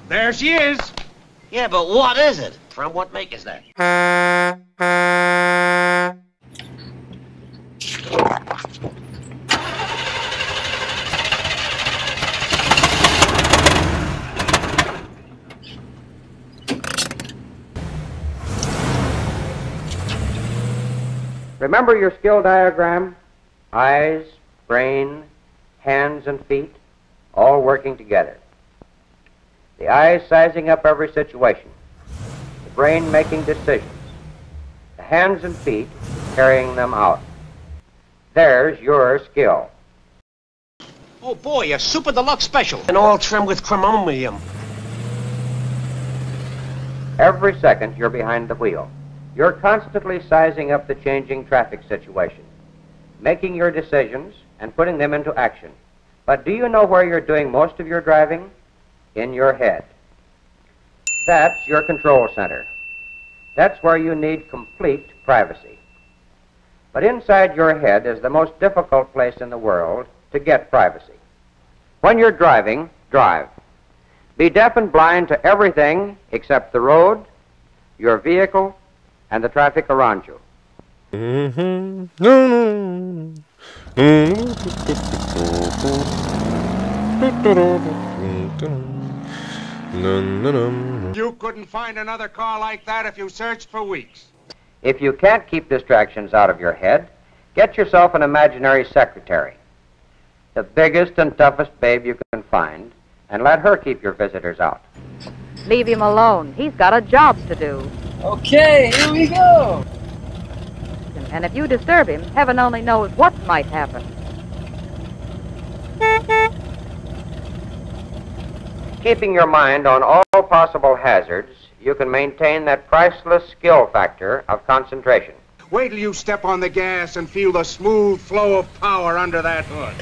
There she is. Yeah, but what is it? From what make is that? Remember your skill diagram? Eyes, brain, hands, and feet, all working together. The eyes sizing up every situation. The brain making decisions. The hands and feet carrying them out. There's your skill. Oh, boy, a super deluxe special. And all trimmed with chromium. Every second you're behind the wheel. You're constantly sizing up the changing traffic situation, making your decisions and putting them into action. But do you know where you're doing most of your driving? In your head. That's your control center. That's where you need complete privacy. But inside your head is the most difficult place in the world to get privacy. When you're driving, drive. Be deaf and blind to everything except the road, your vehicle, and the traffic around you. You couldn't find another car like that if you searched for weeks. If you can't keep distractions out of your head, get yourself an imaginary secretary, the biggest and toughest babe you can find, and let her keep your visitors out. Leave him alone. He's got a job to do. Okay, here we go. And if you disturb him, heaven only knows what might happen. Keeping your mind on all possible hazards, you can maintain that priceless skill factor of concentration. Wait till you step on the gas and feel the smooth flow of power under that hood.